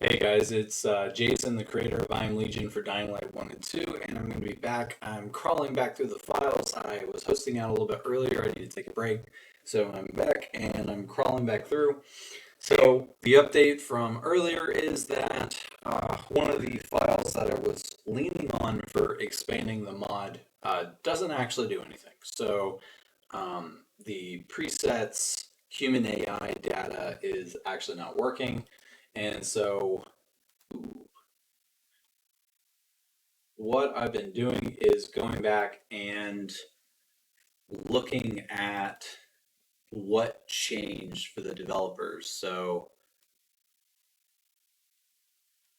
Hey guys, it's Jason, the creator of I Am Legion for Dying Light 1 and 2, and I'm going to be back. I'm crawling back through the files. I was hosting out a little bit earlier. I need to take a break. So I'm back and I'm crawling back through. So the update from earlier is that one of the files that I was leaning on for expanding the mod doesn't actually do anything. So the presets human AI data is actually not working. And so what I've been doing is going back and looking at what changed for the developers. So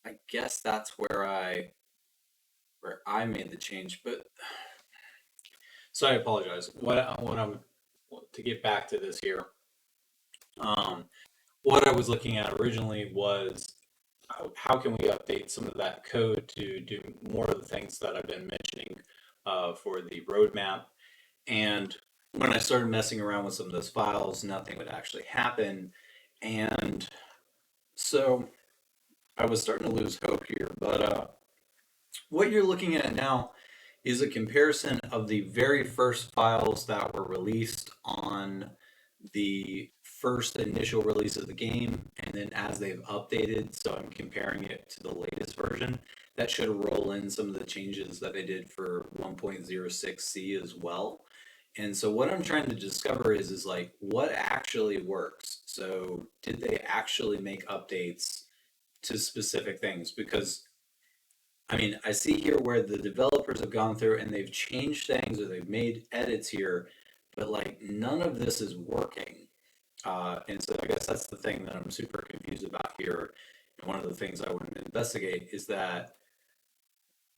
I guess that's where I made the change. But so I apologize. What I'm to get back to this here. Um, what I was looking at originally was how can we update some of that code to do more of the things that I've been mentioning for the roadmap. And when I started messing around with some of those files, nothing would actually happen. And so I was starting to lose hope here. But what you're looking at now is a comparison of the very first files that were released on the first initial release of the game, and then as they've updated. So I'm comparing it to the latest version. That should roll in some of the changes that they did for 1.06c as well. And so what I'm trying to discover is like what actually works. So did they actually make updates to specific things? Because I mean, I see here where the developers have gone through and they've changed things or they've made edits here, but like none of this is working. And so I guess that's the thing that I'm super confused about here. And one of the things I want to investigate is that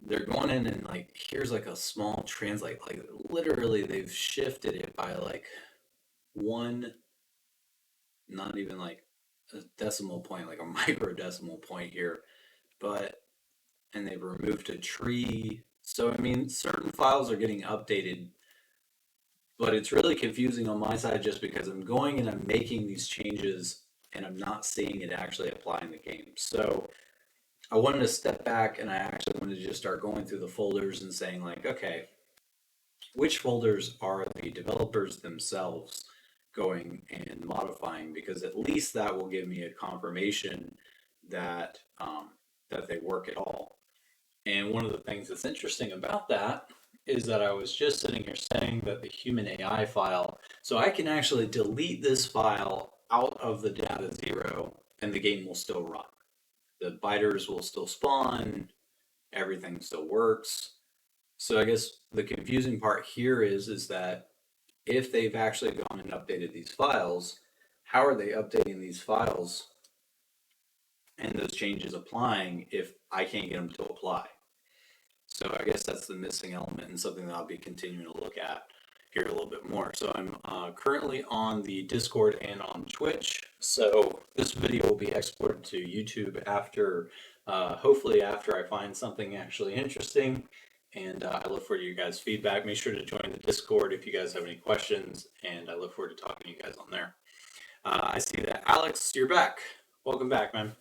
they're going in and like here's like a small translate, like literally they've shifted it by like one, not even like a decimal point, like a micro decimal point here, but and they've removed a tree. So I mean, certain files are getting updated, but it's really confusing on my side just because I'm going and I'm making these changes and I'm not seeing it actually apply in the game. So I wanted to step back and I actually wanted to just start going through the folders and saying like, okay, which folders are the developers themselves going and modifying? Because at least that will give me a confirmation that that they work at all. And one of the things that's interesting about that is that I was just sitting here saying that the human AI file, so I can actually delete this file out of the data zero and the game will still run. The biters will still spawn, everything still works. So I guess the confusing part here is that if they've actually gone and updated these files, how are they updating these files and those changes applying if I can't get them to apply? So I guess that's the missing element and something that I'll be continuing to look at here a little bit more. So I'm currently on the Discord and on Twitch. So this video will be exported to YouTube after, hopefully after I find something actually interesting. And I look forward to your guys' feedback. Make sure to join the Discord if you guys have any questions. And I look forward to talking to you guys on there. I see that Alex, you're back. Welcome back, man.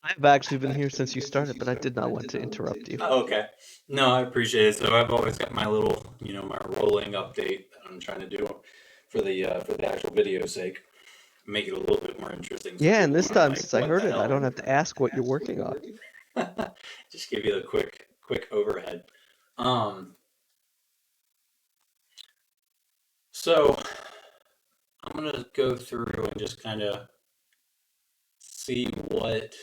I've actually been here since you started, but I did not want to interrupt you. Oh, okay. No, I appreciate it. So I've always got my little, my rolling update that I'm trying to do for the actual video sake, make it a little bit more interesting. So Yeah, and this time, like, since I heard it, I don't have to ask what you're working on. Just give you the quick overhead. So I'm gonna go through and just kind of see what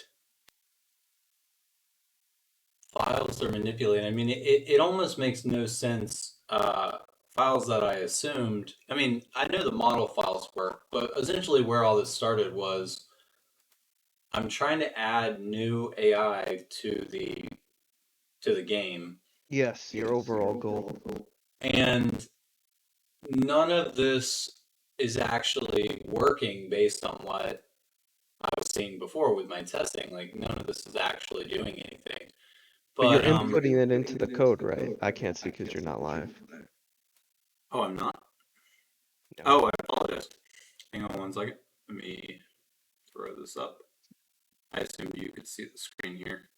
files they're manipulating. I mean, it almost makes no sense. Files that I assumed, I mean, I know the model files work, but essentially where all this started was I'm trying to add new AI to the game. Yes, your overall goal. And none of this is actually working based on what I was seeing before with my testing. Like none of this is actually doing anything. But you're inputting it into the code, right? I can't see because you're not live. Oh, I'm not? No. Oh, I apologize. Hang on one second. Let me throw this up. I assumed you could see the screen here.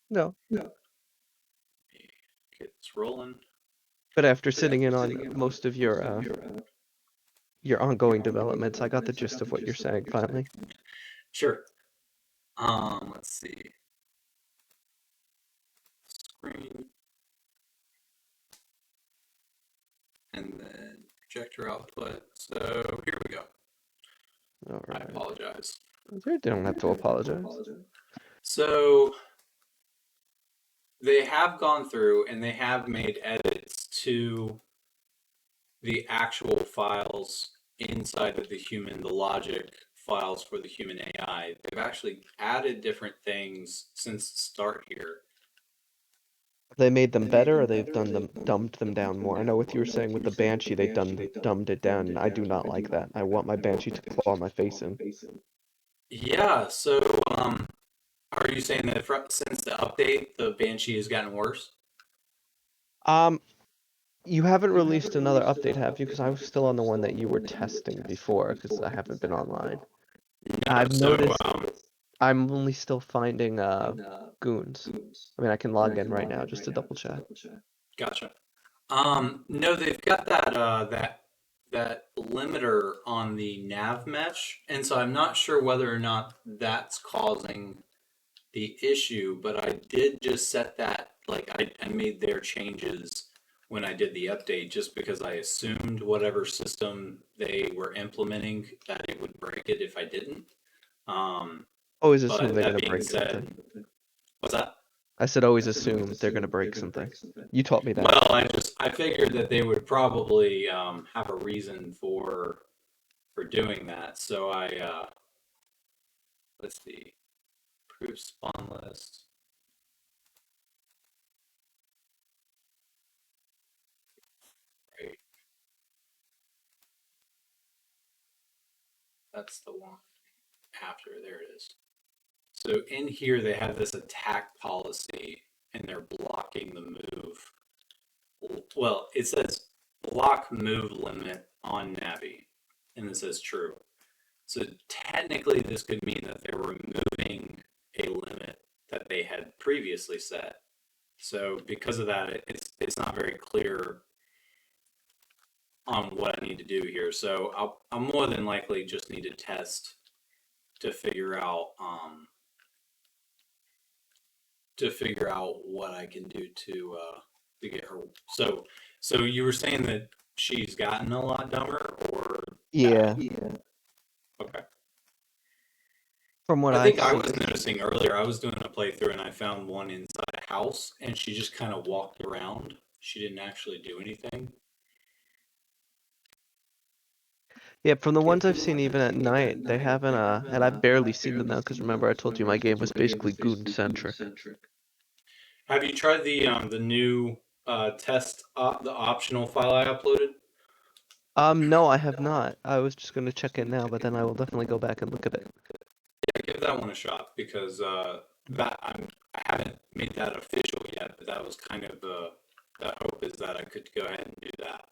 No. Get this rolling. But after sitting in on most of your ongoing developments, I got the gist of what you're saying finally. Sure. Let's see. Screen. And then projector output. So here we go. All I right. apologize. You don't have to apologize. So they have gone through and they have made edits to the actual files inside of the logic files for the human AI. They've actually added different things since the start here. They made them better, or they've dumbed them down more. I know what you were saying with the Banshee, they dumbed it down, and I do not like that. I want my Banshee to claw my face in. Yeah, so are you saying that since the update, the Banshee has gotten worse? You haven't released another update, have you? Because I was still on the one that you were testing before, because I haven't been online. I've noticed I'm only still finding goons. I mean, I can log in right now just to double check. Gotcha. No, they've got that limiter on the nav mesh, and so I'm not sure whether or not that's causing the issue, but I did just set that, like I made their changes when I did the update just because I assumed whatever system they were implementing that it would break it if I didn't. Always assume But they're that gonna being break said, something. what's that? I said always assume they're gonna break something. You taught me that. Well, I figured that they would probably have a reason for doing that. So let's see, proof spawn list. Right, that's the one after. There it is. So in here they have this attack policy, and they're blocking the move. Well, it says block move limit on Navi, and it says true. So technically, this could mean that they're removing a limit that they had previously set. So because of that, it's not very clear on what I need to do here. So I'll more than likely just need to test to figure out what I can do to get her. So you were saying that she's gotten a lot dumber, or Yeah. okay. From what I I've think I seen. was noticing earlier, I was doing a playthrough and I found one inside a house and she just kind of walked around. She didn't actually do anything. Yeah, from the ones I've seen even at night, they haven't and I've barely seen them now because remember I told you my game was basically goon centric. Have you tried the new the optional file I uploaded? No, I have not. I was just gonna check it now, but then I will definitely go back and look at it. Yeah, give that one a shot because I haven't made that official yet, but that was kind of the hope is that I could go ahead and do that.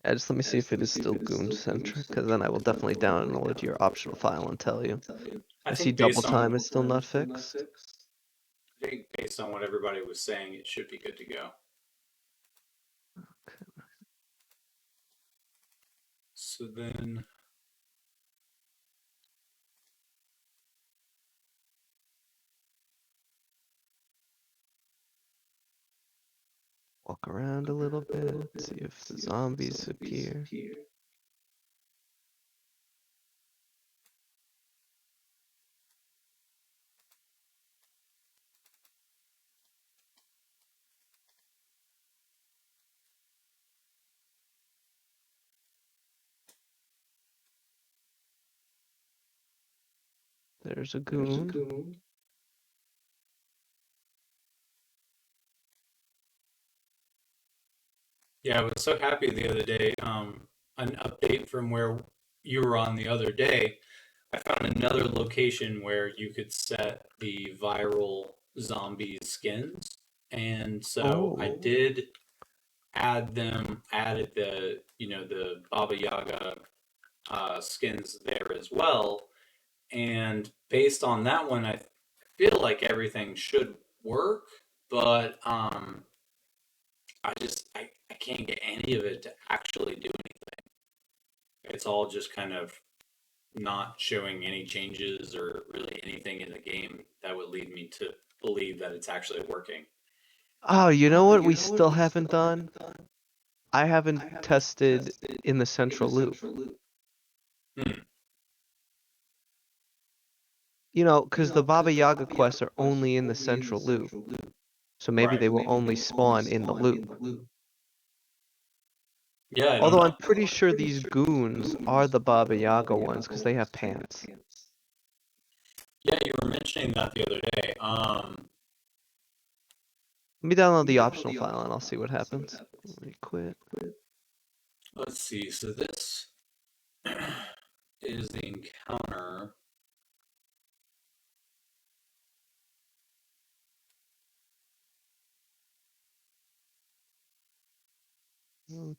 Just let me see if it is still goon centric, because then I will definitely download your optional file and tell you. I see think double based time on is still not fixed. I think based on what everybody was saying, it should be good to go. So then, Walk around a little bit, see if the zombies appear. There's a goon. yeah, I was so happy the other day. An update from where you were on the other day. I found another location where you could set the viral zombie skins, and so I did added the Baba Yaga skins there as well, and based on that one, I feel like everything should work, but I can't get any of it to actually do anything. It's all just kind of not showing any changes or really anything in the game that would lead me to believe that it's actually working. Oh, you know what we still haven't done? I haven't tested in the central loop. Hmm. You know, because the Baba Yaga quests are only in the central loop. So maybe Right. they will only spawn in the loop. Yeah, I don't Although know. I'm pretty sure these goons are the Baba Yaga ones because they have pants. Yeah, you were mentioning that the other day. Let me download the optional file and I'll see what happens. Let me quit. Let's see. So this is the encounter.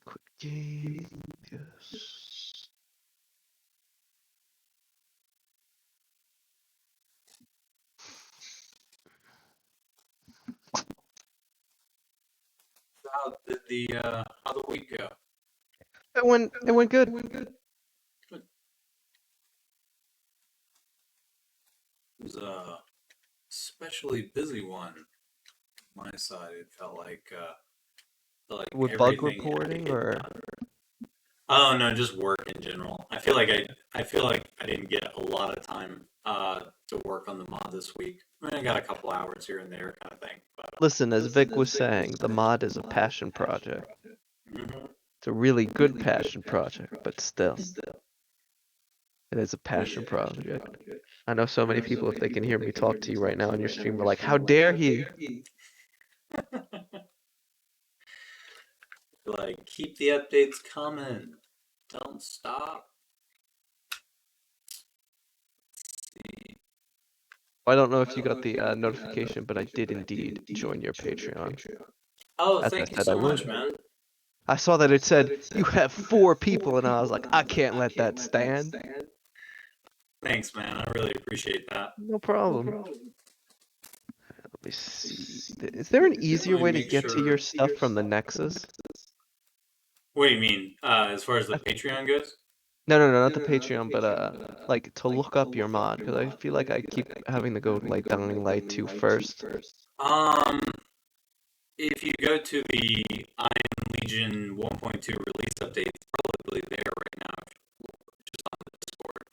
Quick game. Yes. How the week go? It went good. It was a especially busy one. My side, it felt like With bug everything had to reporting get or done. Oh no, just work in general. I feel like I didn't get a lot of time to work on the mod this week. I mean, I got a couple hours here and there, kind of thing. But listen, as Vic was saying, the mod is a passion project. mhm. It's a really good passion project, but still, it is a passion project. I know so many people, if they can hear me talk to you right now on your stream, are like, how dare he? Like keep the updates coming. Don't stop. I don't know if you got the notification, but I did indeed join your Patreon, Oh, as I thank you said I so much, would. man. I saw that it said, you have 4 people, and I was like, I can't let that stand. Thanks, man. I really appreciate that. No problem. Let me see. Is there an easier Let me way to make get to your sure. stuff from the Nexus? What do you mean? As far as the I, Patreon goes? no, no, no, not the Patreon, but like to look up your mod, because I feel like I keep having to go to like Dying Light 2 first. Um, if you go to the I Am Legion 1.2 release update, it's probably there right now, just on the Discord.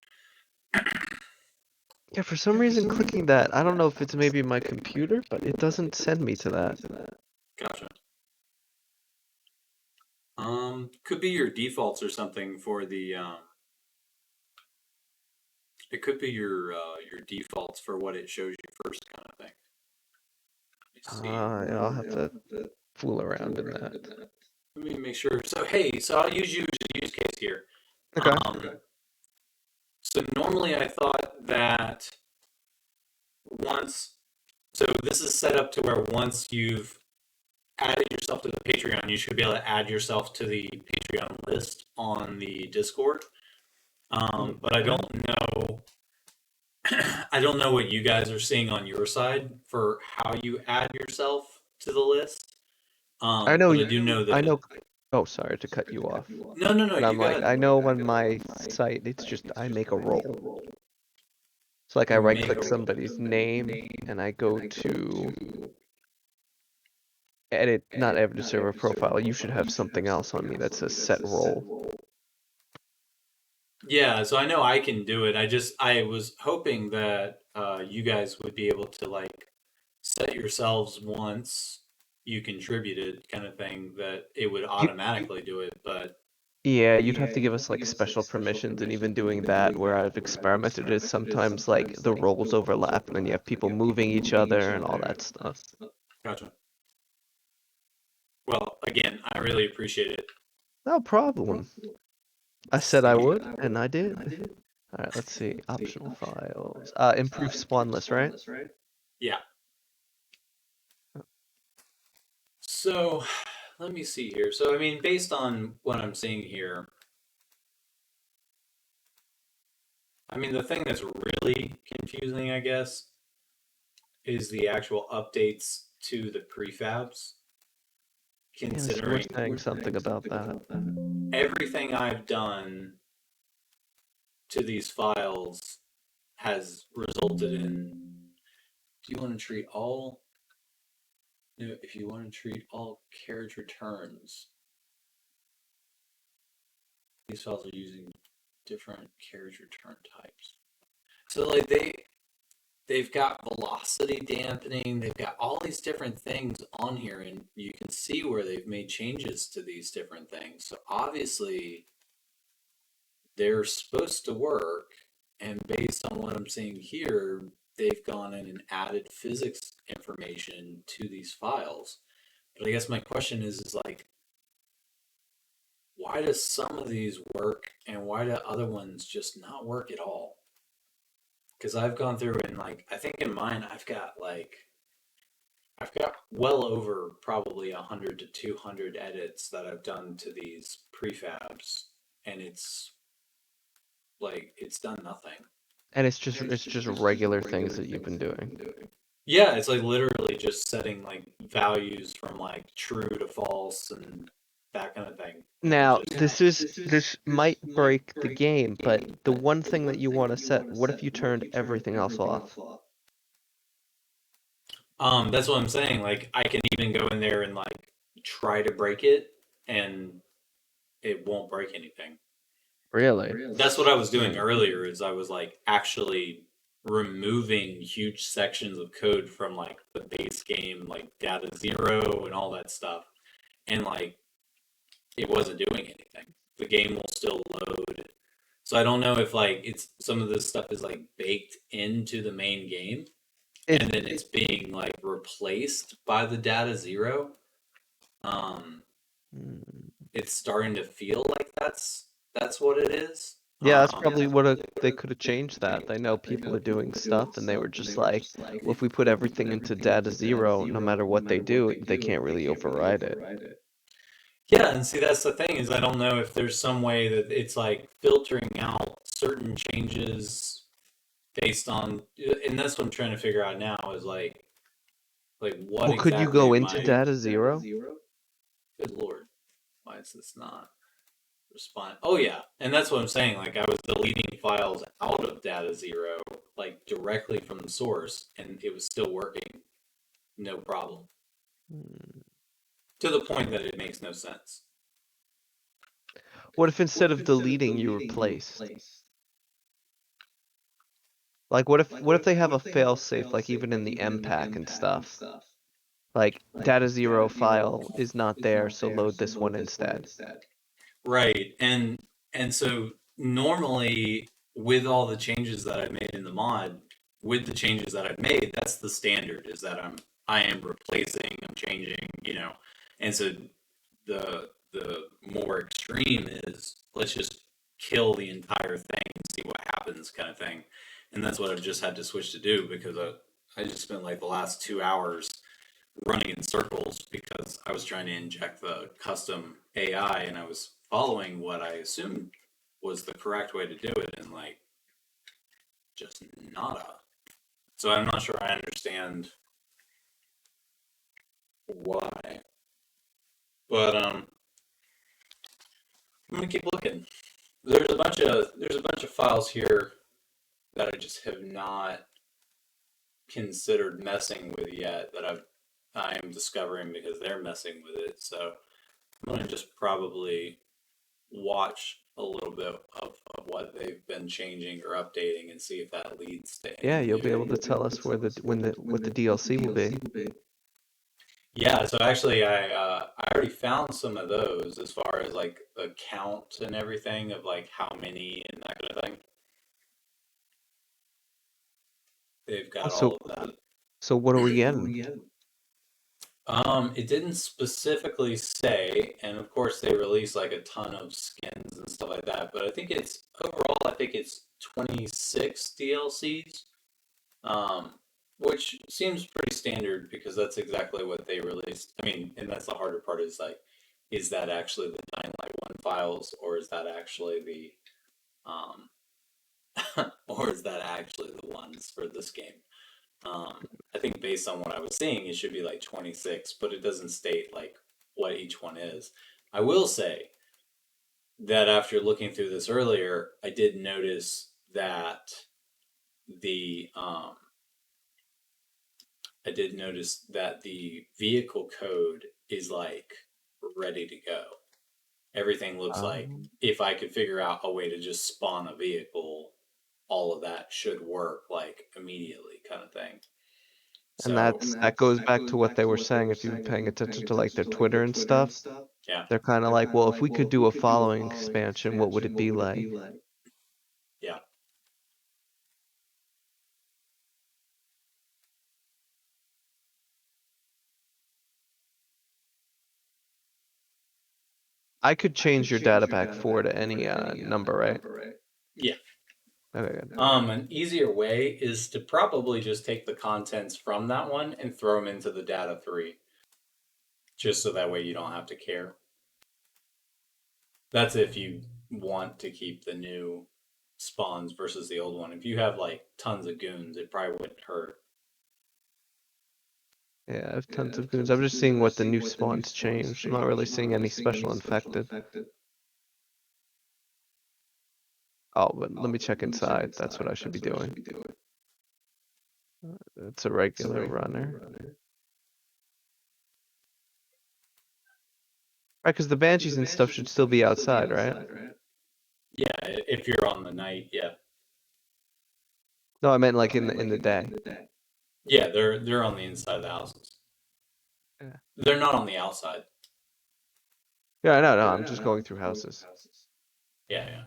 Yeah, for some reason clicking that, I don't know if it's maybe my computer, but it doesn't send me to that. Gotcha. Could be your defaults or something for the It could be your defaults for what it shows you first, kind of thing. Let me see. Yeah, I'll have to fool around in that. Let me make sure. So hey, so I'll use you as a use case here. Okay. So normally I thought that once, so this is set up to where once you've added yourself to the Patreon, you should be able to add yourself to the Patreon list on the Discord. But I Okay. don't know. I don't know what you guys are seeing on your side for how you add yourself to the list. I know, But I do know I that. know. Oh, sorry to cut you off. No, no, no. But You I'm go like, ahead. I know on my site, it's just I make a role. So like I You right make click a roll. somebody's name and I go to edit, not edit a server profile. You should have something else on me that says set role. Yeah, so I know I can do it. I was hoping that you guys would be able to like set yourselves once you contributed, kind of thing, that it would You, automatically do it. But yeah, you'd have to give us like special permissions, and even doing that, where I've experimented, is sometimes like the roles overlap, and then you have people moving each other and all that stuff. gotcha. Well, again, I really appreciate it. No problem. I Let's said I see. would, and I did. All right, let's see. Optional files. Improve spawn list, right? Yeah. So let me see here. So I mean, based on what I'm seeing here, I mean, the thing that's really confusing, I guess, is the actual updates to the prefabs, Yes, you were considering saying something about that. everything I've done to these files has resulted in. Do you want to treat all? No, if you want to treat all carriage returns, these files are using different carriage return types. So like they've got velocity dampening, they've got all these different things on here, and you can see where they've made changes to these different things. So obviously they're supposed to work, and based on what I'm seeing here, they've gone in and added physics information to these files. But I guess my question is like, why does some of these work and why do other ones just not work at all? Because I've gone through and like I think in mine I've got well over probably 100 to 200 edits that I've done to these prefabs, and it's done nothing. And it's just regular things that you've been doing. Yeah, it's like literally just setting like values from like true to false and that kind of thing. And it Now, just this might break the game, but the one thing that you want to set, what if you turned everything else off? that's what I'm saying. Like I can even go in there and like try to break it and it won't break anything. Really? That's what I was doing earlier is I was like actually removing huge sections of code from like the base game like data zero and all that stuff, and like it wasn't doing anything. The game will still load. So I don't know if like it's some of this stuff is like baked into the main game It and then it's being like replaced by the data zero. um mm, it's starting to feel like that's what it is. yeah, that's probably what they could have changed that. I know people are doing stuff and they were just like, well, if we put everything into data zero, no matter what they do, they can't really override it. Yeah, and see that's the thing is I don't know if there's some way that it's like filtering out certain changes based on, and that's what I'm trying to figure out now is like what Well, could you exactly go am into I? data zero? Good lord, why is this not respond? Oh yeah, and that's what I'm saying. Like I was deleting files out of data zero, like directly from the source, and it was still working, no problem. Hmm. To the point that it makes no sense. What if instead of deleting, you replaced? Like, what if they have a failsafe, like even in the MPAC and stuff? Like, data zero file is not there, so load this one instead. Right. And so normally with all the changes that I've made in the mod, with the changes that I've made, that's the standard is that I am replacing, I'm changing, you know. And so the more extreme is let's just kill the entire thing and see what happens kind of thing. And that's what I've just had to switch to do because I just spent like the last 2 hours running in circles because I was trying to inject the custom AI and I was following what I assumed was the correct way to do it and like just nada. So I'm not sure I understand why. But I'm gonna keep looking. There's a bunch of files here that I just have not considered messing with yet that I am discovering because they're messing with it. So I'm gonna just probably watch a little bit of what they've been changing or updating and see if that leads to Yeah, any you'll be able new. to tell us where the when the what the DLC will be. Yeah, so actually I already found some of those as far as like the count and everything of like how many and that kind of thing. They've Oh, got all so of that. so what are we getting? It didn't specifically say, and of course they release like a ton of skins and stuff like that, but I think it's overall I think it's 26 DLCs. um, which seems pretty standard because that's exactly what they released. I mean, and that's the harder part is like, is that actually the Dying Light 1 files or is that actually the, um, or is that actually the ones for this game? I think based on what I was seeing, it should be like 26, but it doesn't state like what each one is. I will say that after looking through this earlier, I did notice that the vehicle code is like ready to go. Everything looks like if I could figure out a way to just spawn a vehicle, all of that should work like immediately, kind of thing. and So that goes back to what they were saying. If you've been paying attention to like their Twitter and stuff, yeah, they're kind of like, well, if we could do a following expansion, what would it be like? yeah. I could change your data pack 4 to any number, right? Yeah. Okay, good. An easier way is to probably just take the contents from that one and throw them into the data 3. Just so that way you don't have to care. That's if you want to keep the new spawns versus the old one. If you have like tons of goons, it probably wouldn't hurt. Yeah, I have tons of goons. I'm just seeing what the new spawns changed. I'm not really seeing any special infected. Oh, but let me check inside. That's what I should be doing. It's a regular runner. Right, because the banshees and stuff should still be outside, right? Yeah, if you're on the night, yeah. No, I meant like in the day. Yeah, they're on the inside of the houses. Yeah. They're not on the outside. Yeah, no, I'm just going through houses. Yeah, yeah.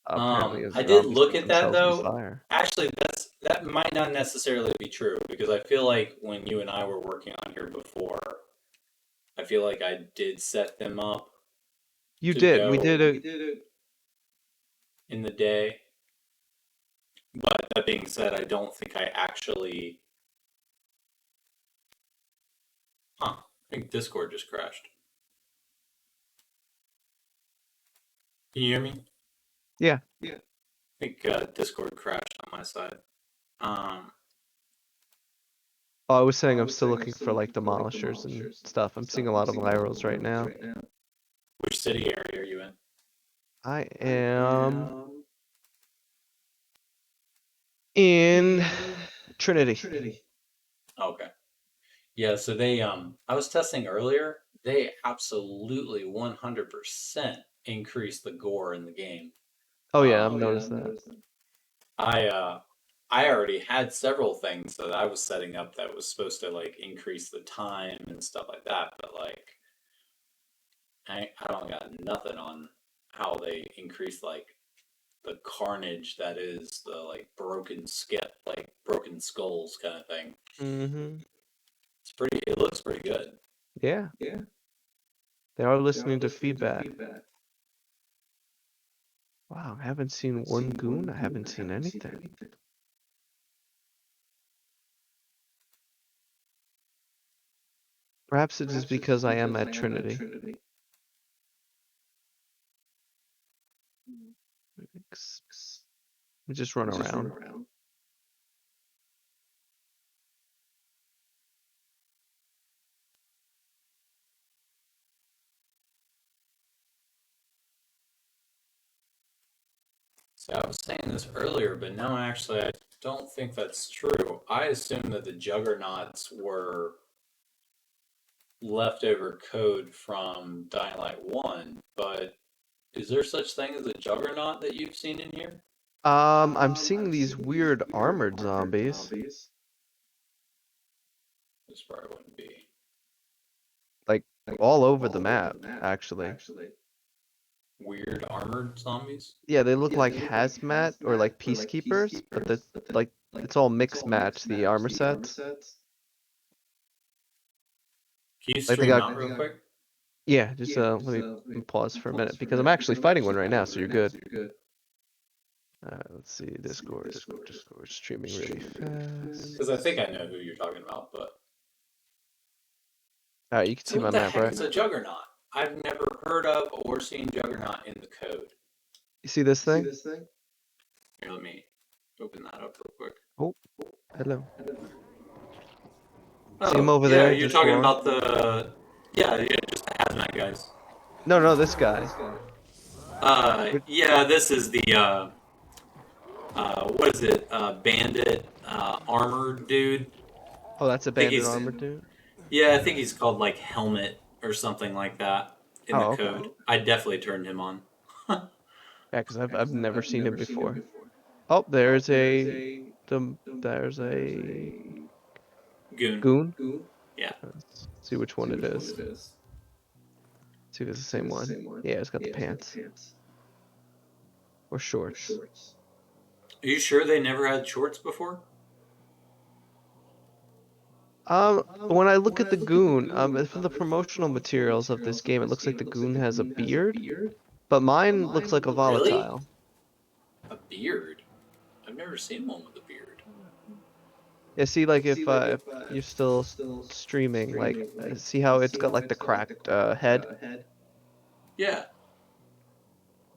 Apparently, I did zombies look set at that themselves on though. fire. Actually, that might not necessarily be true because I feel like when you and I were working on here before, I feel like I did set them up. You to did. go We did it. in the day. But that being said, I don't think I actually. Huh. I think Discord just crashed. Can you hear me? Yeah. I think Discord crashed on my side. Oh, I was saying I'm still looking for like demolishers and stuff. I'm seeing a lot of virals right now. Which city area are you in? I am in Trinity. Okay. Yeah, so they I was testing earlier. They absolutely 100% increased the gore in the game. Oh yeah, I've noticed that. I already had several things that I was setting up that was supposed to like increase the time and stuff like that, but like I don't got nothing on how they increase like the carnage that is the like broken skulls kind of thing. Mm-hmm. It looks pretty good. Yeah. They are listening to feedback. Wow, I haven't seen one goon. I haven't seen anything. Perhaps it is because I am at Trinity. We just run around. So I was saying this earlier, but no, actually, I don't think that's true. I assume that the juggernauts were leftover code from Dying Light 1, but is there such thing as a juggernaut that you've seen in here? I'm seeing these weird armored zombies. This probably wouldn't be. Like all over the map, actually. Weird armored zombies? Yeah, they look like hazmat or like peacekeepers, but the like it's all mixed match, the armor sets. Can you Like they stream got out real quick? Yeah, just let me pause for a minute because I'm actually fighting one right now, so you're good. Let's see, Discord streaming really fast. Because I think I know who you're talking about, but. Alright, you can So see what my the map, heck right? is a juggernaut? I've never heard of or seen juggernaut in the code. You see this thing? Here, let me open that up real quick. Oh, hello. See him Oh, over yeah, there, you're just talking roaring? about the yeah, just the hazmat guys. No, this guy. Yeah, this is the what is it? Bandit armored dude. Oh, that's a I think bandit he's armor dude. yeah, I think he's called like Helmet or something like that in the Oh, okay. code. I definitely turned him on. Yeah, because I've never seen him before. Oh, there's a Goon. goon. Yeah. Let's see which one it is. See if it's the same one. Yeah, it's got the pants or shorts. Are you sure they never had shorts before? When I look at the goon, from the promotional materials of this game, it looks like the goon has a beard, but mine looks like a Really? volatile. A beard? I've never seen one with a beard. Yeah, see, like if you're still streaming, like see how it's got like the cracked head. Yeah.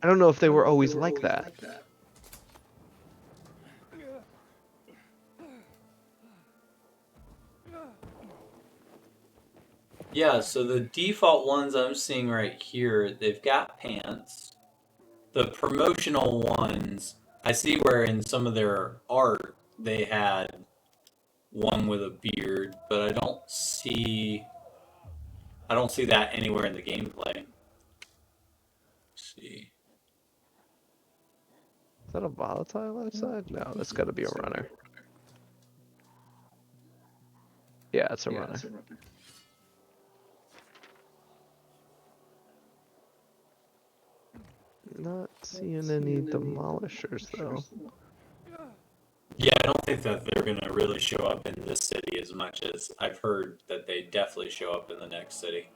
I don't know if they were always like that. Yeah, so the default ones I'm seeing right here, they've got pants. The promotional ones, I see where in some of their art they had one with a beard, but I don't see that anywhere in the gameplay. Let's see. Is that a volatile outside? No, that's got to be a runner. Yeah, it's a runner. Not seeing any demolishers though. Yeah, I don't think that they're gonna really show up in this city as much as I've heard that they definitely show up in the next city.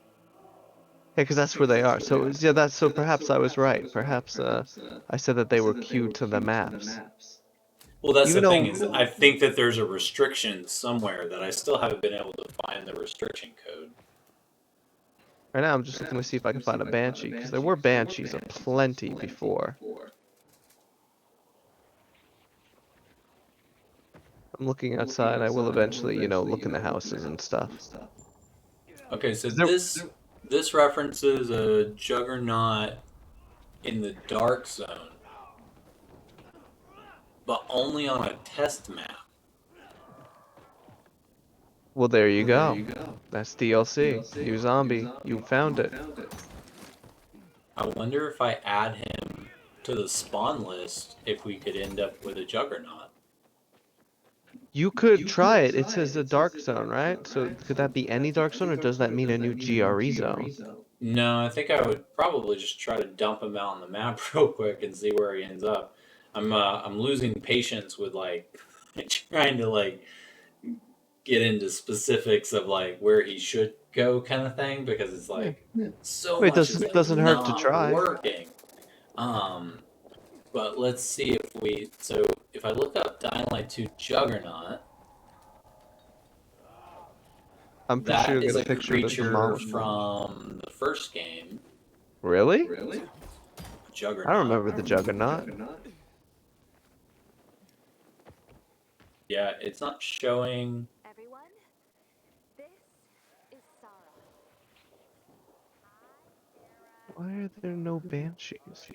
Yeah, because that's where they are. So yeah, that's so perhaps I was right. Perhaps I said that they were queued to the maps. Well, that's Even the thing though is, I think that there's a restriction somewhere that I still haven't been able to find the restriction code. right now I'm just looking to see if I can find a banshee because there were banshees aplenty before. I'm looking outside. I will eventually, look in the houses and stuff. Okay, so 'Cause there, this references a juggernaut in the dark zone, but only on a test map. well, there you go. That's DLC. You zombie. You found it. I wonder if I add him to the spawn list if we could end up with a juggernaut. You could try it. It says the dark zone, right? So could that be any dark zone, or does that mean a new GRE zone? No, I think I would probably just try to dump him out on the map real quick and see where he ends up. I'm losing patience with like trying to like get into specifics of like where he should go kind of thing because it's Yeah. like so Wait, it much is like doesn't hurt to not try. working. Um, but let's see if we so if I look up Dying Light 2 Juggernaut, I'm pretty sure that you'll is get a a picture of the creature demolishment. from the first game, Really? I don't Juggernaut. remember the Juggernaut. Yeah, it's not showing. Everyone, this is Sarah. Why are there no banshees?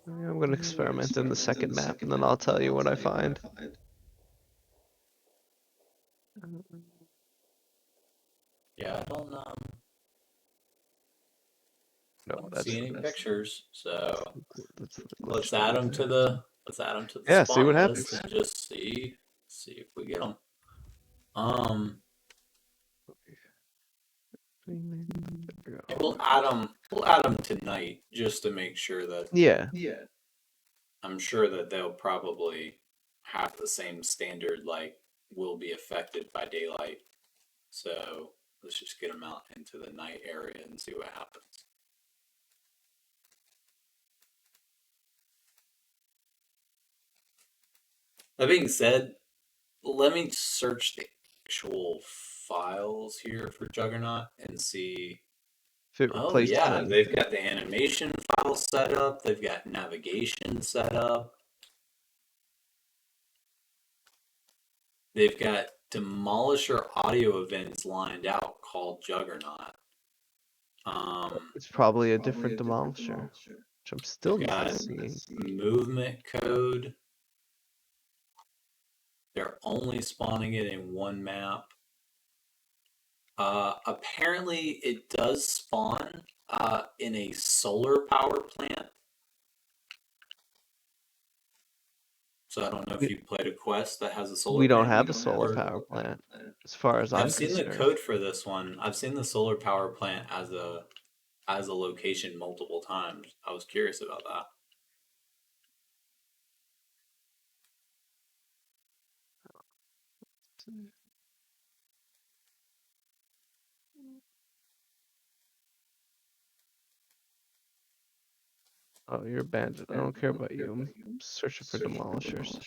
Yeah, I'm gonna experiment in the second map, and then I'll tell you what I find. Yeah, I No, don't that's see any pictures. So that's the let's glitch add thing them to there. the Yeah, see what spawn list happens. and just see if we get them. Um, we'll add them tonight just to make sure that Yeah. I'm sure that they'll probably have the same standard like will be affected by daylight. So let's just get them out into the night area and see what happens. That being said, let me search the actual files here for Juggernaut and see if it Oh replaces yeah, anything. they've got the animation file set up. They've got navigation set up. They've got Demolisher audio events lined out called Juggernaut. It's probably a different demolisher, which I'm still They've not got seeing. movement code. They're only spawning it in one map. Apparently, it does spawn in a solar power plant. So I don't know if We, you played a quest that has a solar we don't panel. have a solar power plant, as far as I'm I've seen the concerned. code for this one. I've seen the solar power plant as a location multiple times. I was curious about that. Oh, you're a bandit. I don't care about you. I'm searching for demolishers.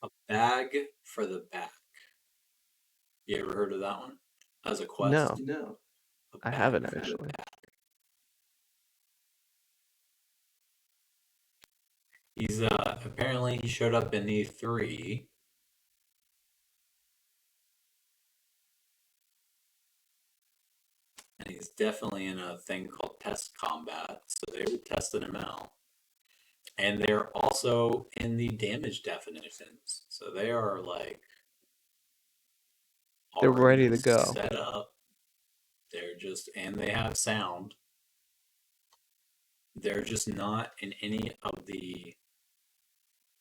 A bag for the back. You ever heard of that one? As a quest? No, A I bag haven't for the actually. back. He's apparently he showed up in E3. And he's definitely in a thing called test combat, so they were testing him out. And they're also in the damage definitions, so they are like They're already ready to go. set up. They're just, and they have sound. They're just not in any of the,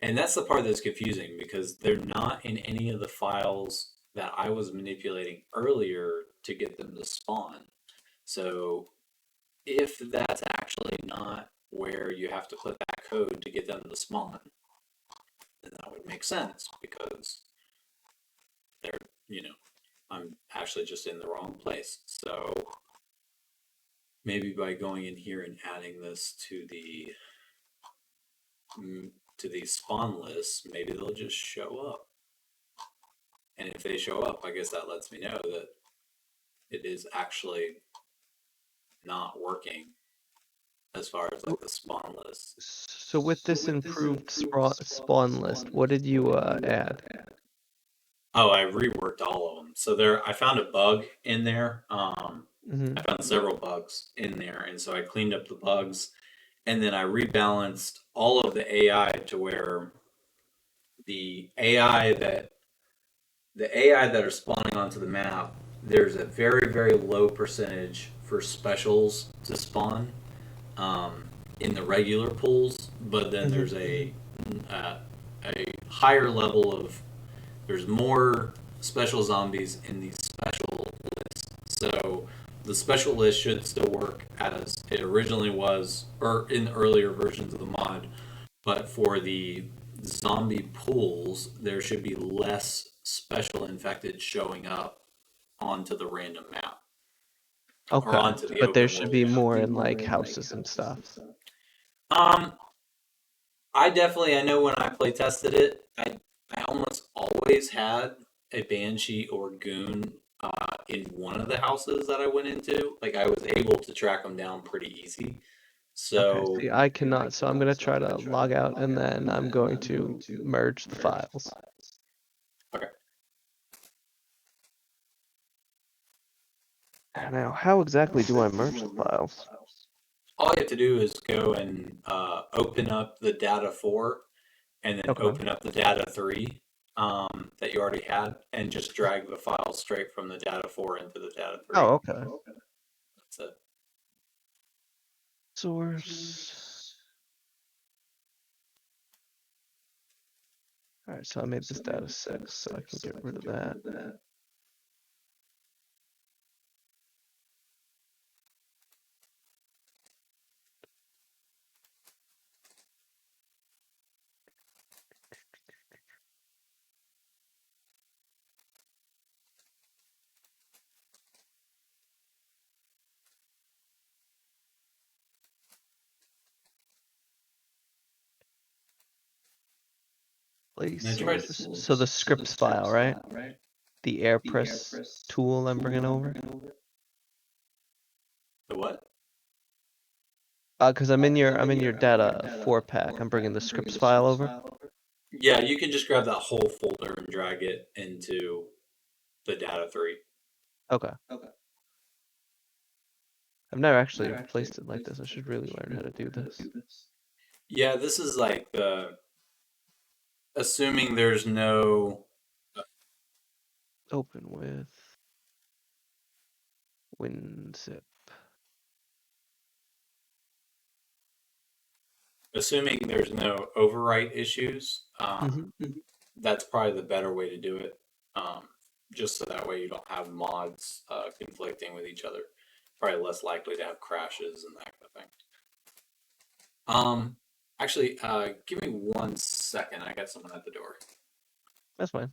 and that's the part that's confusing because they're not in any of the files that I was manipulating earlier to get them to spawn. So if that's actually not where you have to put that code to get them to spawn, then that would make sense because they're, I'm actually just in the wrong place. So maybe by going in here and adding this to the spawn list, maybe they'll just show up. And if they show up, I guess that lets me know that it is actually not working as far as like the spawn list. So with this improved spawn list, what did you add? Oh, I reworked all of them. So I found a bug in there. Mm-hmm. I found several bugs in there, and so I cleaned up the bugs, and then I rebalanced all of the AI to where the AI that are spawning onto the map, there's a very very low percentage for specials to spawn in the regular pools, but then there's uh, a higher level of there's more special zombies in the special list. So the special list should still work as it originally was, or in the earlier versions of the mod. But for the zombie pools, there should be less special infected showing up onto the random map or Okay, onto the but there open should world be map. more in like houses and stuff. Um, I know when I play tested it, I almost always had a banshee or goon in one of the houses that I went into. Like I was able to track them down pretty easy. Okay, So see, I cannot, so I'm gonna try to log out and then I'm going to merge the files. okay, Now, how exactly do I merge the files? all you have to do is go and open up the data 4 and then Okay. open up the data 3 that you already had and just drag the file straight from the data 4 into the data 3. Oh, okay. That's it. Source. All right, so I made this data 6, so I can get rid of that. Place. tried So the scripts file, right? The AirPress tool I'm bringing over. the what? Cause I'm in your data 4-pack. I'm bringing the scripts file over. Yeah, you can just grab that whole folder and drag it into the data 3. Okay. I've never actually placed it like this. I should really learn how to do this. Yeah, this is like assuming there's no Open with WinZip. assuming there's no overwrite issues. Mm-hmm. That's probably the better way to do it. Just so that way you don't have mods conflicting with each other. Probably less likely to have crashes and that kind of thing. Actually, give me 1 second. I got someone at the door. That's fine.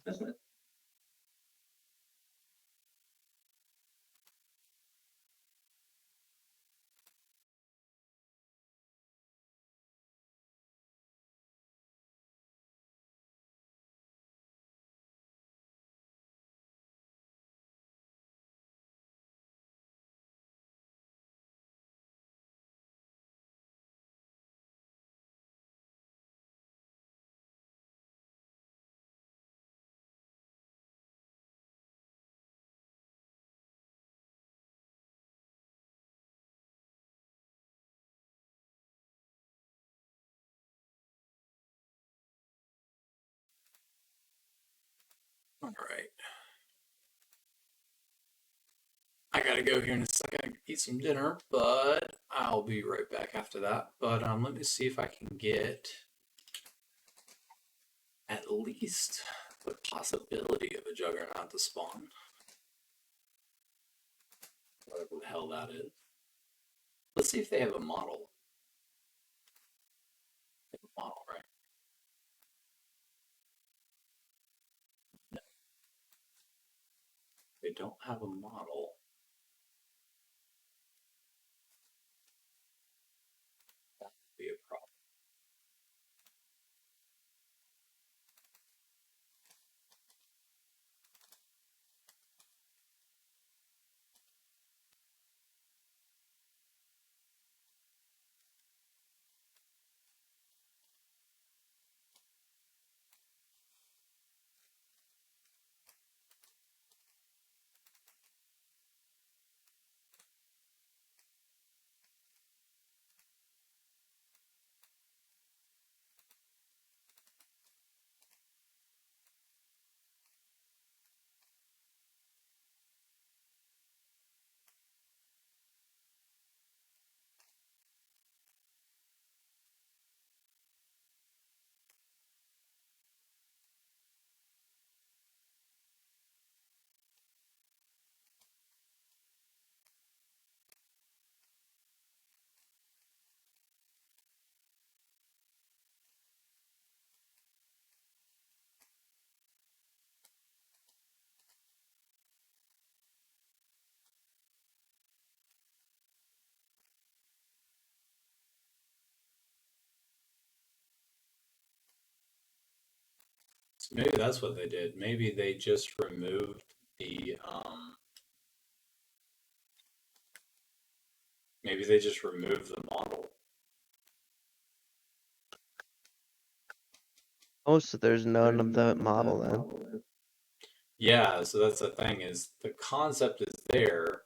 All right. I gotta go here in a second, eat some dinner, but I'll be right back after that. But let me see if I can get at least the possibility of a juggernaut to spawn. Whatever the hell that is. Let's see if they have a model. They have a model, right? No, they don't have a model. That would be a problem. So maybe that's what they did. Maybe they just removed the maybe they just removed the model. Oh, so there's none of that model then. Yeah, so that's the thing is the concept is there,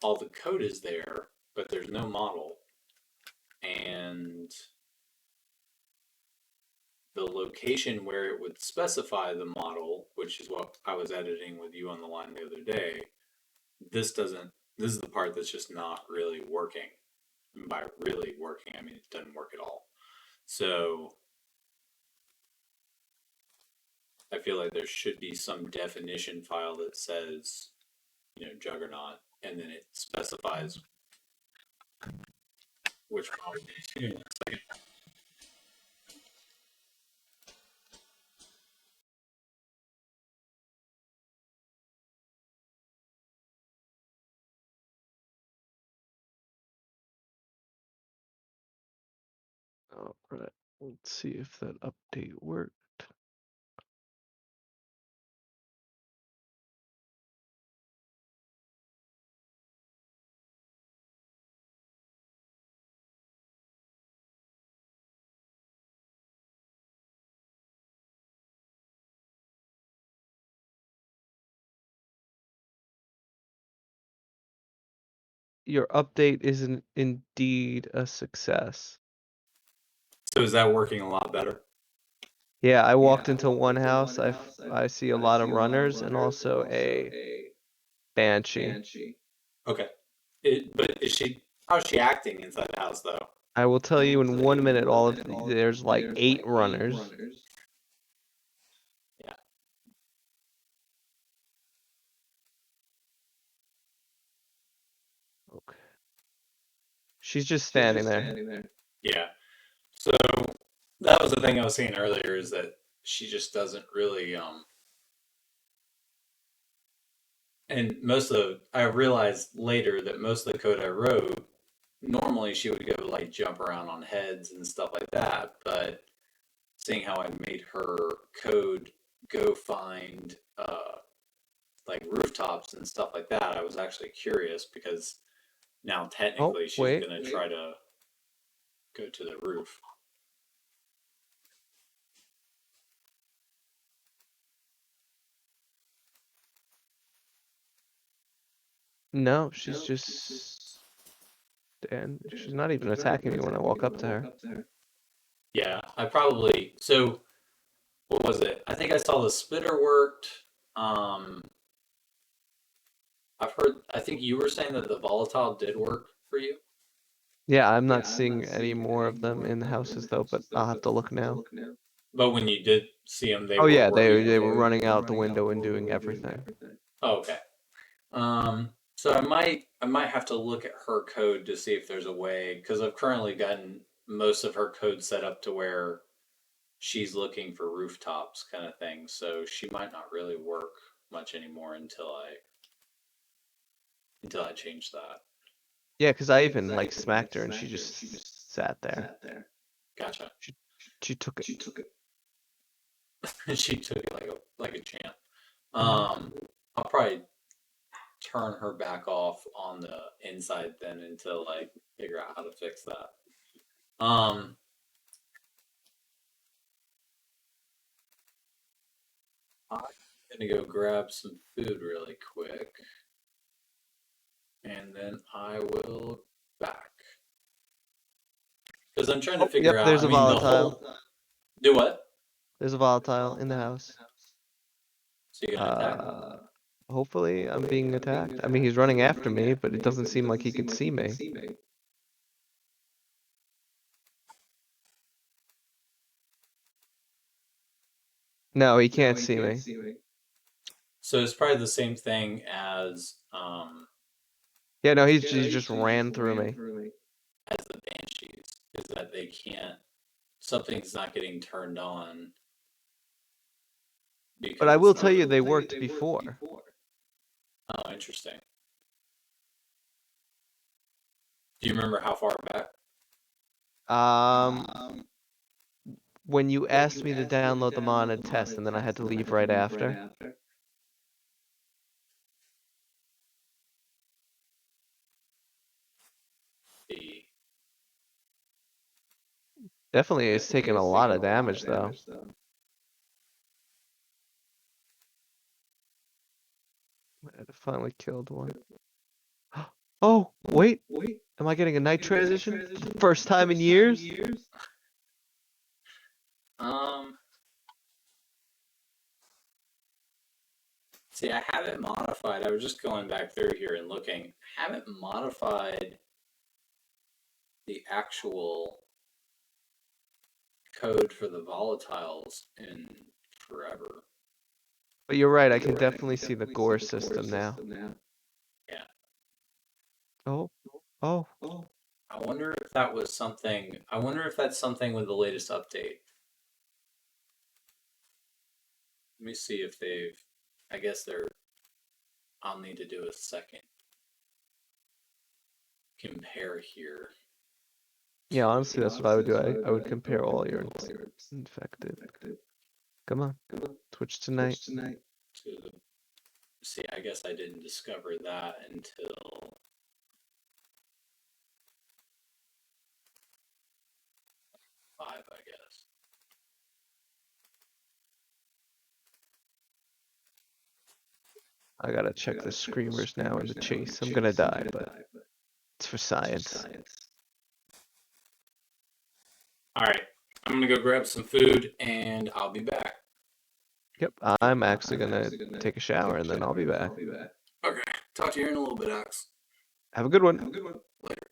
all the code is there, but there's no model. And the location where it would specify the model, which is what I was editing with you on the line the other day, this is the part that's just not really working. And by really working, I mean it doesn't work at all. So I feel like there should be some definition file that says, Juggernaut, and then it specifies which model it is. All right. Let's see if that update worked. Your update is indeed a success. So is that working a lot better? Yeah, I walked into one house. I see a lot of runners and also a banshee. Okay. But how's she acting inside the house though? I will tell you in 1 minute. There's like 8 runners. Yeah. Okay. She's just standing there. Yeah. So that was the thing I was saying earlier is that she just doesn't really and I realized later that most of the code I wrote, normally she would go like jump around on heads and stuff like that, but seeing how I made her code go find like rooftops and stuff like that, I was actually curious because now Oh, technically she's wait. gonna try to go to the roof. No, she's she's not even attacking me when I walk up to her. Yeah, so what was it? I think I saw the spitter worked. Um, I think you were saying that the volatile did work for you. Yeah, I'm not seeing any more of them in the houses though, but I'll have to look now. But when you did see them, they Oh were yeah, working. they were running out the window and doing everything. Oh, okay. So I might have to look at her code to see if there's a way because I've currently gotten most of her code set up to where she's looking for rooftops kind of thing. So she might not really work much anymore until I change that. Yeah, because I even like smacked her and she just sat there. Gotcha. She took it. She took it like a champ. Mm-hmm. I'll probably turn her back off on the inside then until I figure out how to fix that. I'm gonna go grab some food really quick, and then I will back because I'm trying to Oh, figure yep, out. there's I a mean, the volatile. whole do what? There's a volatile in the house. So you're gonna attack me? Hopefully I'm being attacked. I mean, he's running after me, but it doesn't seem like he can see me. No, he can't see me. So it's probably the same thing Yeah, no, he just ran through me. as the banshees. Is that they can't something's not getting turned on But because I it's will not. tell you, they worked before. Oh, interesting. Do you remember how far back? When you asked me to download them on a test, and then I had to leave right after. The Definitely, it's taken a lot of damage though. I finally killed one. Oh, wait. Am I getting a night transition? For the first time in years? um. See, I haven't modified. I was just going back through here and looking. I haven't modified the actual code for the volatiles in forever. But you're right, I can definitely see the gore system now. Yeah. Oh, oh. I wonder if that was something. I wonder if that's something with the latest update. Let me see if they've. I guess they're. I'll need to do a second compare here. Yeah, honestly, that's what I would do. I would compare all your infected. Come on, Twitch tonight. To see, I guess I didn't discover that until 5, I guess. I gotta check the screamers now in the chase. I'm gonna die, but It's for science. All right, I'm gonna go grab some food, and I'll be back. Yep, I'm actually gonna take a shower and then I'll be back. Okay, talk to you in a little bit, Alex. Have a good one. Later.